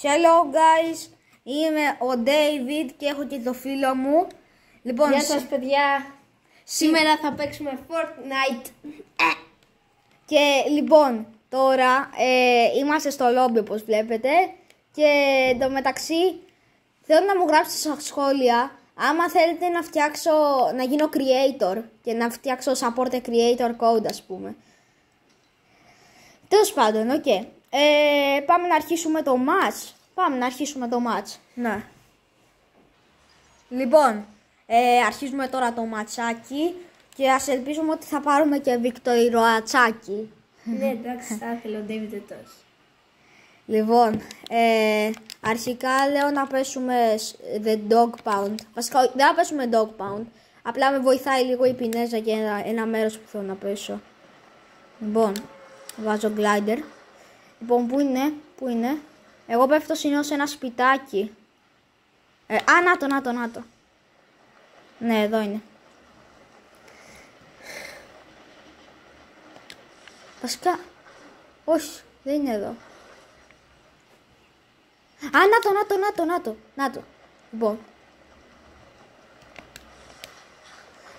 Hello guys, είμαι ο David και έχω και το φίλο μου. Λοιπόν, γεια σας παιδιά, σήμερα θα παίξουμε Fortnite. Και λοιπόν, τώρα είμαστε στο lobby όπως βλέπετε. Και εντωμεταξύ θέλω να μου γράψετε στα σχόλια άμα θέλετε να γίνω creator και να φτιάξω support creator code, ας πούμε. Τέλος πάντων, ok. Πάμε να αρχίσουμε το match. Ναι. Λοιπόν, αρχίζουμε τώρα το ματσάκι και ας ελπίζουμε ότι θα πάρουμε και βικτοριροατσάκι. Ναι, εντάξει, θα ήθελα ο David ετός. Λοιπόν, αρχικά λέω να πέσουμε the dog pound. Βασικά δεν θα πέσουμε dog pound. Απλά με βοηθάει λίγο η πινέζα για ένα μέρος που θέλω να πέσω. Λοιπόν, βάζω glider. Λοιπόν, πού είναι. Εγώ πέφτω συνήθως σε ένα σπιτάκι. Να το. Ναι, εδώ είναι. Βασικά, όχι, δεν είναι εδώ. Να το.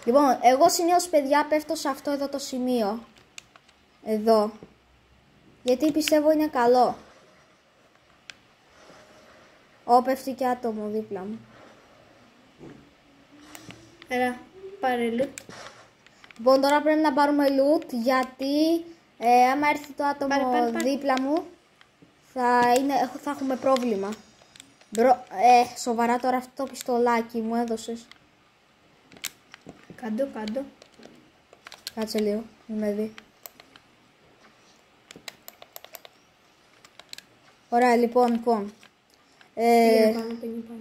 Λοιπόν, εγώ συνήθως παιδιά πέφτω σε αυτό εδώ το σημείο. Εδώ. Γιατί πιστεύω είναι καλό. Πέφτει και άτομο δίπλα μου. Έλα, πάρε loot. Λοιπόν, τώρα πρέπει να πάρουμε loot γιατί άμα έρθει το άτομο πάρε. δίπλα μου θα έχουμε πρόβλημα. Σοβαρά τώρα αυτό το πιστολάκι μου έδωσες. Κάντο. Κάτσε λίγο, μην με δει. Ωραία, λοιπόν.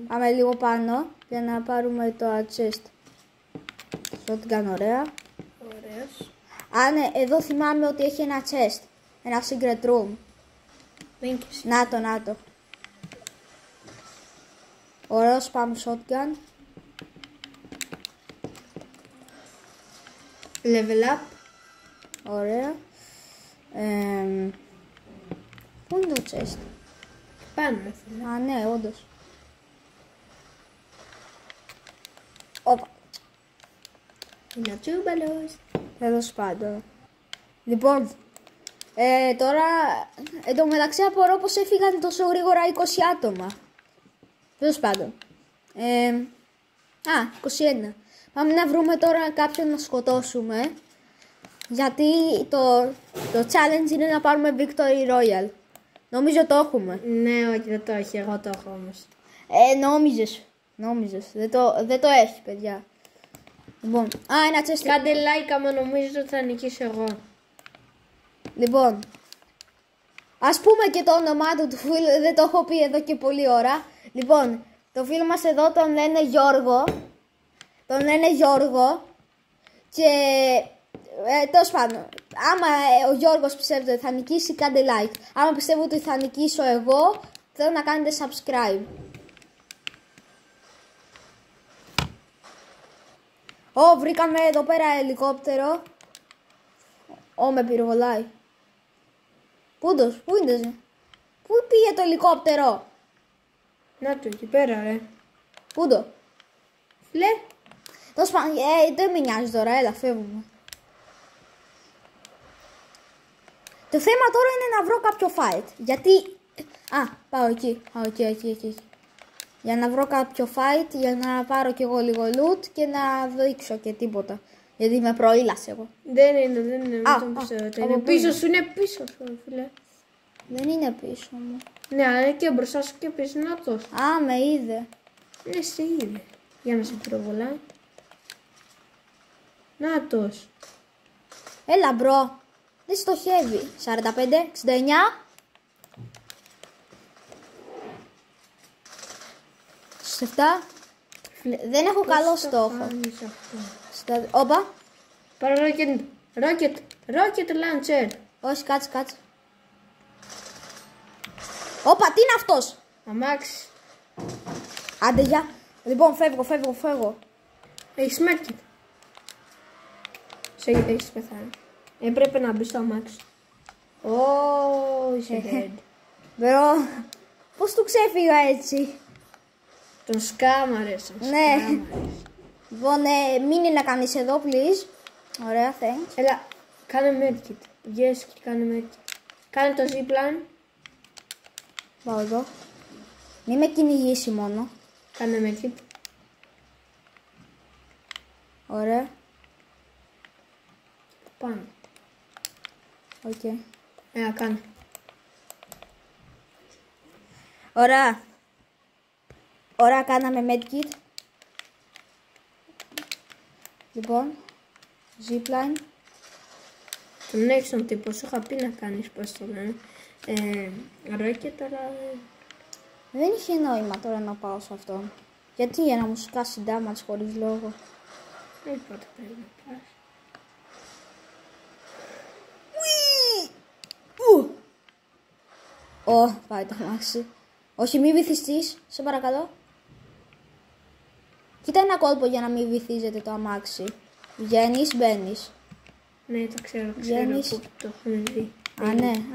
Πάμε λίγο πάνω για να πάρουμε το chest. Shotgun, ωραία. Ωραίος. Ναι, εδώ θυμάμαι ότι έχει ένα chest. Ένα secret room. Να το. Ωραίο spam shotgun. Level up. Ωραία. Πού είναι το chest? Πάνω, φίλε. Ναι, όντως. Όπα. Είναι ο τσούμπαλος. Τέλος πάντων. Λοιπόν, τώρα εντωμεταξύ απορώ πως έφυγαν τόσο γρήγορα 20 άτομα. Τέλος πάντων. 21. Πάμε να βρούμε τώρα κάποιον να σκοτώσουμε. Γιατί το challenge είναι να πάρουμε Victory Royale. Νομίζω το έχουμε. Ναι, όχι, δεν το έχει. Εγώ το έχω όμως. Νόμιζες. Δεν το έχει, παιδιά. Λοιπόν, ένα chest. Κάντε like άμα νομίζετε ότι θα νικήσω εγώ. Λοιπόν, ας πούμε και το όνομά του φίλου, δεν το έχω πει εδώ και πολλή ώρα. Λοιπόν, το φίλο μας εδώ τον λένε Γιώργο. Και τέλος πάντων, άμα ο Γιώργος πιστεύετε ότι θα νικήσει, κάντε like. Άμα πιστεύετε ότι θα νικήσω εγώ, θέλω να κάνετε subscribe. Βρήκαμε εδώ πέρα ελικόπτερο. Με πυροβολάει. Πού είναι? Πού πήγε το ελικόπτερο? Να το, εκεί πέρα, ρε. Πού το? Φίλε. Τέλος πάντων, δεν με νοιάζει τώρα, έλα, φεύγουμε. Το θέμα τώρα είναι να βρω κάποιο fight. Γιατί... πάω εκεί. Για να βρω κάποιο fight, για να πάρω κι εγώ λίγο loot και να δείξω και τίποτα. Γιατί με προήλασε εγώ. Δεν είναι, μην τον πιστεύετε. Είναι πίσω σου, φίλε. Δεν είναι πίσω μου. Ναι, αλλά είναι και μπροστά σου και πίσω, να το. Με είδε. Ναι, σε είδε. Για να σε πυροβολάει. Νάτος. Έλα μπρο. Δεν στοχεύει. 45, 69. Σε 7. Δεν έχω καλό στόχο. Όπα. Πάρε rocket launcher. Όχι, κάτσε. Όπα, τι είναι αυτός? Αμάξι. Άντε, γεια. Λοιπόν, φεύγω. Έχεις medkit. Έχεις πεθάνει. Έπρεπε να μπει στο αμάξι. Είσαι dead. Μπρο, Πώς του ξέφυγα έτσι. Τον σκάμαρες. Ναι. Λοιπόν, μείνει να κάνεις εδώ, please. Ωραία, thanks. Έλα, κάνε medkit. Yes, και κάνε medkit. Κάνε το zipline. Πάω εδώ. Μη με κυνηγήσει μόνο. Κάνε medkit. Ωραία. Πάμε. Οκ. Έλα, κάνε. Ωραία. Ωραία, κάναμε medkit. Λοιπόν, zipline. Τον έχεις τον τύπο, σου είχα πει να κάνεις πώς το λένε. Rocket, αλλά... Δεν είχε νόημα τώρα να πάω σε αυτόν. Γιατί για να μου σκάσει damage χωρίς λόγο. Δεν πότε πρέπει να πας. Πάει το αμάξι. Όχι, μη βυθιστείς, σε παρακαλώ. Κοίτα ένα κόλπο για να μην βυθίζεται το αμάξι. Βγαίνεις, μπαίνεις. Ναι, το ξέρω Βγαίνεις. που το έχουμε δει.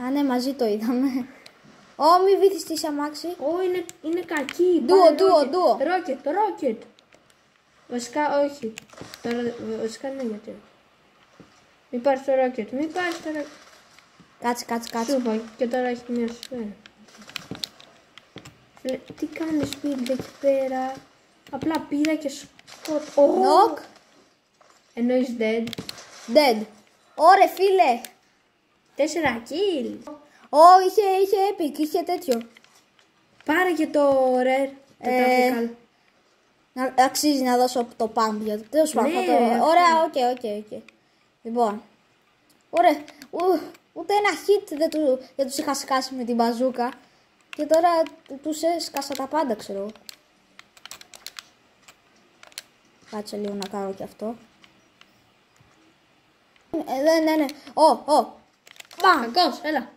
Α, ναι, μαζί το είδαμε. Μη βυθιστείς αμάξι. Είναι κακή. Ντουο. Rocket. Βασικά όχι. Βασικά ναι, γιατί. Μην πάρεις το rocket. Κάτσε. Σου είπα και τώρα έχει μια σφαίρα. Τι κάνεις build εκεί πέρα. Απλά πήρα και Knock. Εννοείς dead. Dead. Ωρε φίλε. 4 kill. Είχε epic, είχε τέτοιο. Πάρε και το rare. Το tactical. Αξίζει να δώσω το pump για το τέλος πάντων. Ναι, Ωραία, οκ. Λοιπόν. Ωραία. Ούτε ένα hit δεν τους είχα σκάσει με την μπαζούκα. Και τώρα τους έσκασα τα πάντα, ξέρω. Κάτσε λίγο να κάνω και αυτό. Ναι. Κακός, έλα.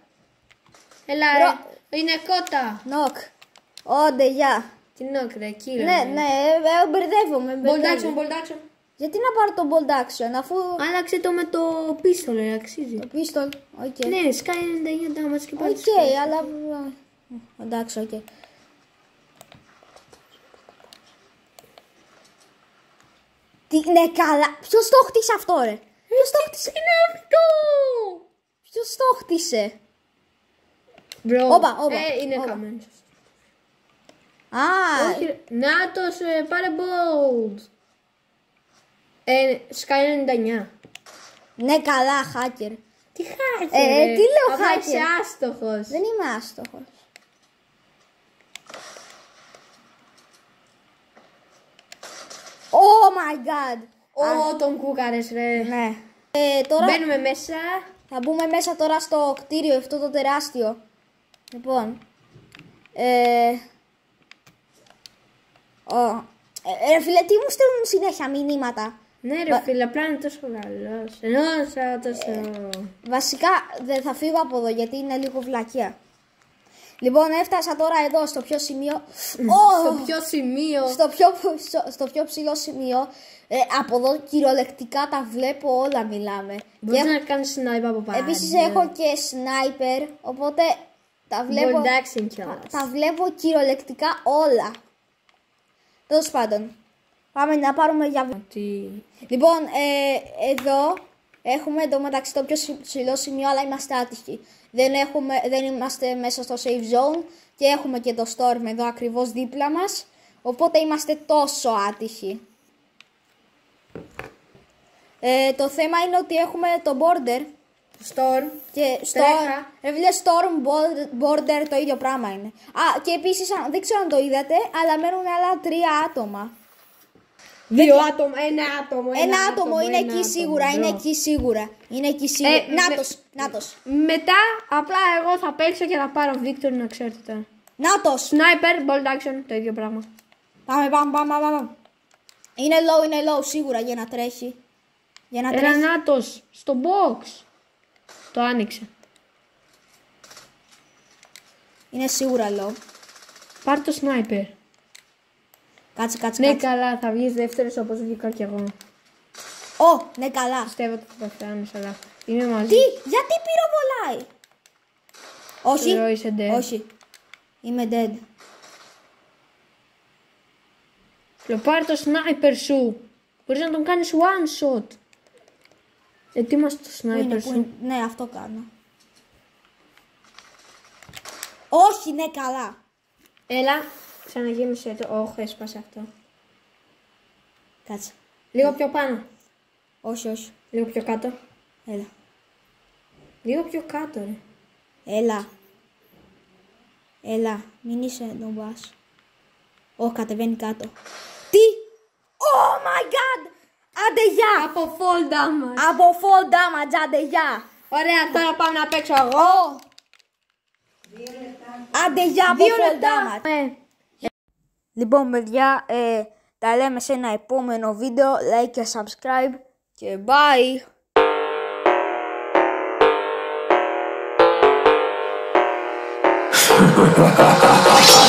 Έλα, είναι κότα. Νοκ. Όντε, γεια. Τι νοκ, ρε, κύριο. Ναι, μπερδεύομαι. Bolt action. Γιατί να πάρω το bolt action, αφού... Άλλαξε το με το πίστολ, αξίζει. Το pistol, οκ. Ναι, σκάει 99 damage και πάλι. Οκ, αλλά... Εντάξει, οκ. Τι, ναι, καλά. Ποιος το χτίσε αυτό, ρε. Ποιος το χτίσε. Είναι αυτό. Ποιος το χτίσε. Μπρο. Όπα. Είναι καμένος. Α, Νάτος, πάρε bold. Σκάει 99. ναι, καλά, hacker. Τι hacker, τι λέω απλά hacker. είσαι άστοχος. Δεν είμαι άστοχος. Oh my god. Τον κούκαρες, ρε. Ναι. Τώρα Μπαίνουμε μέσα. θα μπούμε μέσα τώρα στο κτίριο αυτό το τεράστιο. Λοιπόν. Ρε φίλε, τι μου στέλνουν συνέχεια μηνύματα. Ναι, ρε φίλε, απλά είναι τόσο καλός. Ενώ τόσο. Βασικά δεν θα φύγω από εδώ γιατί είναι λίγο βλακεία. Λοιπόν, έφτασα τώρα εδώ στο πιο σημείο. Στο πιο σημείο. Στο πιο ψηλό σημείο. Από εδώ κυριολεκτικά τα βλέπω όλα, μιλάμε. Μπορείς να κάνεις sniper από πάνω. Επίσης έχω και sniper, οπότε τα βλέπω. Bolt action κιόλας. Τα βλέπω κυριολεκτικά όλα. Τέλος πάντων. Πάμε να πάρουμε για... Λοιπόν, εδώ έχουμε εντωμεταξύ το πιο ψηλό σημείο, αλλά είμαστε άτυχοι. Δεν είμαστε μέσα στο safe zone και έχουμε και το storm εδώ ακριβώς δίπλα μας. Οπότε είμαστε τόσο άτυχοι. Το θέμα είναι ότι έχουμε το border. Storm. Και storm, border το ίδιο πράγμα είναι. Και επίσης δεν ξέρω αν το είδατε, αλλά μένουν άλλα 3 άτομα. 2 άτομα, ένα άτομο. Είναι εκεί σίγουρα, είναι εκεί σίγουρα. Νάτος. Μετά απλά εγώ θα παίξω και θα πάρω Victor, να ξέρετε τώρα. Νάτος. Sniper, bolt action, το ίδιο πράγμα. Πάμε. Είναι low σίγουρα για να τρέχει. Ένα Νάτος στο box. Το άνοιξε. Είναι σίγουρα low. Πάρ' το sniper. Κάτσε. Ναι, καλά, θα βγεις δεύτερος όπως βγήκα κι εγώ. Ναι, καλά. Πιστεύω ότι θα φτάνεις, αλλά είμαι μαζί. Τι, γιατί πυροβολάει. Όχι. Είσαι dead. Όχι. Είμαι dead. Φίλε, πάρε το sniper σου. Μπορείς να τον κάνεις one shot. Ετοίμασε το sniper σου. Ναι, αυτό κάνω. Όχι, ναι, καλά. Έλα, ξαναγέμισε το. Όχι, έσπασε αυτό. Κάτσε. Λίγο πιο πάνω. Όχι, όχι. Λίγο πιο κάτω. Έλα. Λίγο πιο κάτω, ρε. Έλα, μην είσαι νομπάς. Όχι, κατεβαίνει κάτω. Τι! Oh my god! Άντε γεια! Από fall damage. Από fall damage, άντε γεια! Ωραία, τώρα πάμε να παίξω εγώ. Άντε γεια από 2 fall λεπτά. damage. Λοιπόν, παιδιά, τα λέμε σε ένα επόμενο βίντεο. Like και subscribe και bye! Ha ha ha ha ha!